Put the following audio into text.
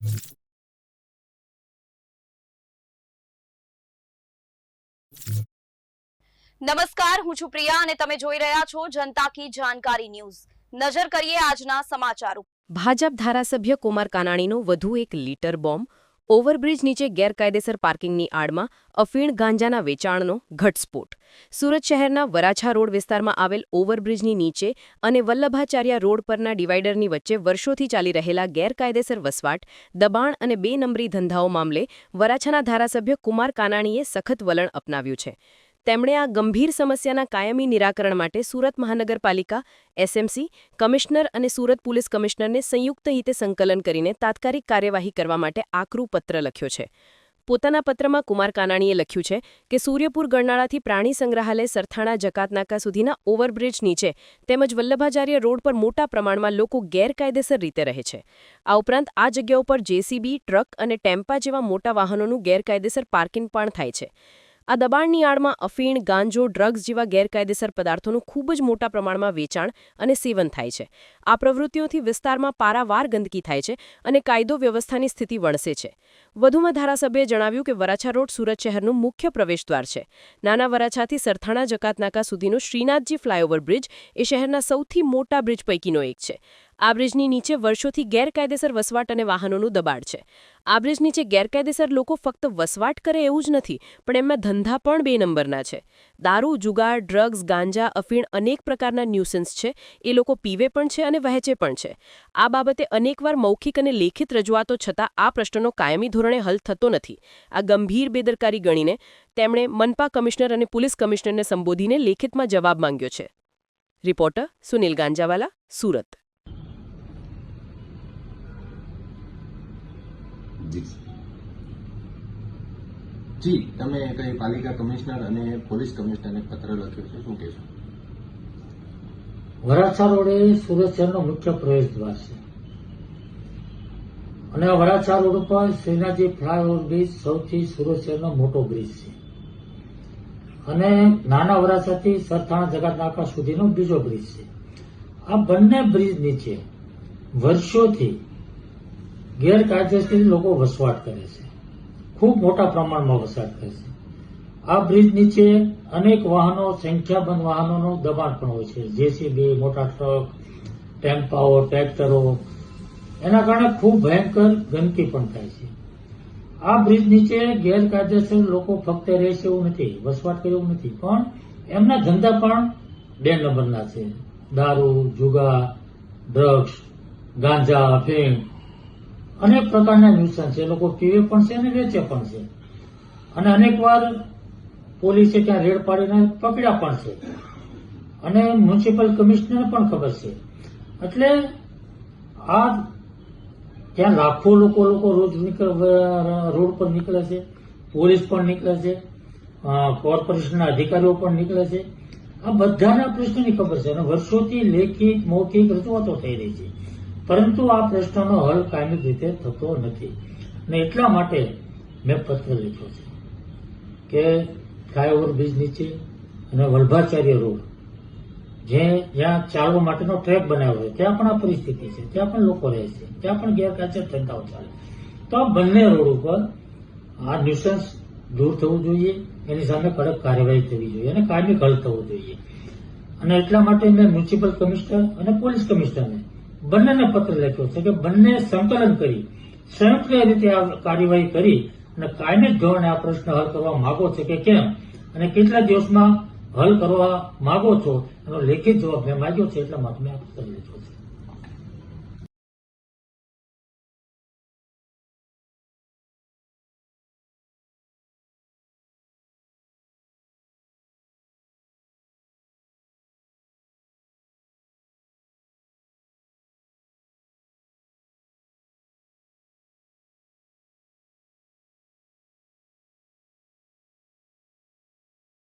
નમસ્કાર, હું છું પ્રિયા અને તમે જોઈ રહ્યા છો જનતા કી જાણકારી ન્યૂઝ। નજર કરીએ આજના સમાચારો। ભાજપ ધારાસભ્ય કુમાર કાનાણીનો વધુ એક લીટર બોમ્બ, ઓવરબ્રિજ નીચે ગેરકાયદેસર પાર્કિંગની આડમાં અફીણ ગાંજાના વેચાણનો ઘટસ્ફોટ। સુરત શહેરના વરાછા રોડ વિસ્તારમાં આવેલ ઓવરબ્રિજની નીચે અને વલ્લભાચાર્ય રોડ પરના ડિવાઈડરની વચ્ચે વર્ષોથી ચાલી રહેલા ગેરકાયદેસર વસવાટ, દબાણ અને બે નંબરી ધંધાઓ મામલે વરાછાના ધારાસભ્ય કુમાર કાનાણીએ સખત વલણ અપનાવ્યું છે। તેમણે આ ગંભીર સમસ્યાના કાયમી નિરાકરણ માટે સુરત મહાનગરપાલિકા, એસએમસી, કમિશનર અને સુરત પોલીસ કમિશનરને સંયુક્ત હિતે સંકલન કરીને તાત્કાલિક કાર્યવાહી કરવા માટે આકરું પત્ર લખ્યો છે। પોતાના પત્રમાં કુમાર કાનાણીએ લખ્યું છે કે સૂર્યપુર ગરનાળાથી પ્રાણી સંગ્રહાલય સરથાણા જકાતનાકા સુધીના ઓવરબ્રિજ નીચે તેમજ વલ્લભાચાર્ય રોડ પર મોટા પ્રમાણમાં લોકો ગેરકાયદેસર રીતે રહે છે। આ ઉપરાંત આ જગ્યાઓ પર જેસીબી, ટ્રક અને ટેમ્પા જેવા મોટા વાહનોનું ગેરકાયદેસર પાર્કિંગ પણ થાય છે। આ દબાણની આડમાં અફીણ, ગાંજો, ડ્રગ્સ જેવા ગેરકાયદેસર પદાર્થોનું ખૂબ જ મોટા પ્રમાણમાં વેચાણ અને સેવન થાય છે। આ પ્રવૃત્તિઓથી વિસ્તારમાં પારાવાર ગંદકી થાય છે અને કાયદો વ્યવસ્થાની સ્થિતિ વણસે છે। વધુમાં ધારાસભ્યએ જણાવ્યું કે વરાછા રોડ સુરત શહેરનું મુખ્ય પ્રવેશદ્વાર છે। નાના વરાછાથી સરથાણા જકાતનાકા સુધીનો શ્રીનાથજી ફ્લાયઓવર બ્રિજ એ શહેરના સૌથી મોટા બ્રિજ પૈકીનો એક છે। આ બ્રિજની નીચે વર્ષોથી ગેરકાયદેસર વસવાટ અને વાહનોનું દબાણ છે। આ બ્રિજ નીચે ગેરકાયદેસર લોકો ફક્ત વસવાટ કરે એવું જ નથી, પણ એમના ધંધા પણ બે નંબરના છે। દારૂ, જુગાર, ડ્રગ્સ, ગાંજા, અફીણ અનેક પ્રકારના ન્યુસન્સ છે। એ લોકો પીવે પણ છે અને વહેંચે પણ છે। આ બાબતે અનેકવાર મૌખિક અને લેખિત રજૂઆતો છતાં આ પ્રશ્નનો કાયમી ધોરણે હલ થતો નથી। આ ગંભીર બેદરકારી ગણીને તેમણે મનપા કમિશનર અને પોલીસ કમિશનરને સંબોધીને લેખિતમાં જવાબ માંગ્યો છે। રિપોર્ટર સુનિલ ગાંજાવાલા, સુરત। જી, તમે કઈ પાલિકા કમિશનર અને પોલીસ કમિશનરને પત્ર લખ્યો છે, શું કહેશો? વરાછા રોડ એ સુરત શહેરનો મુખ્ય પ્રવેશદ્વાર છે અને આ વરાછા રોડ ઉપર શ્રીનાથજી ફ્લાયઓવર બ્રિજ સૌથી સુરત શહેરનો મોટો બ્રિજ છે અને નાના વરાછાથી સરથાણા જકાતનાકા સુધીનો બીજો બ્રિજ છે। આ બંને બ્રિજ નીચે વર્ષોથી ગેરકાયદેસર લોકો વસવાટ કરે છે, ખૂબ મોટા પ્રમાણમાં વસવાટ કરે છે। આ બ્રિજ નીચે અનેક વાહનો, સંખ્યાબંધ વાહનોનું દબાણ પણ હોય છે, જેસીબી, મોટા ટ્રક, ટેમ્પાઓ, ટ્રેક્ટરો। એના કારણે ખૂબ ભયંકર ગંદકી પણ થાય છે। આ બ્રિજ નીચે ગેરકાયદેસર લોકો ફક્ત રહે છે એવું નથી, વસવાટ કરે એવું નથી, પણ એમના ધંધા પણ બે નંબરના છે। દારૂ, જુગાર, ડ્રગ્સ, ગાંજા, અફીણ અનેક પ્રકારના ન્યુસન્સ છે। લોકો પીવે પણ છે અને વેચે પણ છે અને અનેકવાર પોલીસે ત્યાં રેડ પાડીને પકડ્યા પણ છે અને મ્યુનિસિપલ કમિશનરને પણ ખબર છે। એટલે આ ત્યાં લાખો લોકો રોજ રોડ પર નીકળે છે, પોલીસ પણ નીકળે છે, કોર્પોરેશનના અધિકારીઓ પણ નીકળે છે। આ બધાના પ્રશ્નની ખબર છે અને વર્ષોથી લેખિત, મૌખિક રજૂઆતો થઈ રહી છે, પરંતુ આ પ્રશ્નનો હલ કાયમી રીતે થતો નથી અને એટલા માટે મેં પત્ર લખ્યો છે કે ફ્લાયઓવર બ્રિજ નીચે અને વલ્લભાચાર્ય રોડ જ્યાં ચાલવા માટેનો ટ્રેક બનાવ્યો છે ત્યાં પણ આ પરિસ્થિતિ છે, ત્યાં પણ લોકો રહે છે, ત્યાં પણ ગેરકાયદેસર ધંધાઓ ચાલે। તો આ બંને રોડ ઉપર આ ન્યુસન્સ દૂર થવું જોઈએ, એની સામે કડક કાર્યવાહી થવી જોઈએ અને કાયમી હલ થવો જોઈએ અને એટલા માટે મેં મ્યુનિસિપલ કમિશનર અને પોલીસ કમિશનરને બંનેને પત્ર લખ્યો છે કે બંને સંકલન કરી સંયુક્ત રીતે આ કાર્યવાહી કરી અને કાયમી ધોરણે આ પ્રશ્ન હલ કરવા માંગો છે કે કેમ અને કેટલા દિવસમાં હલ કરવા માંગો છો એનો લેખિત જવાબ મેં માંગ્યો છે, એટલા માટે મેં આ પત્ર લખ્યો છે।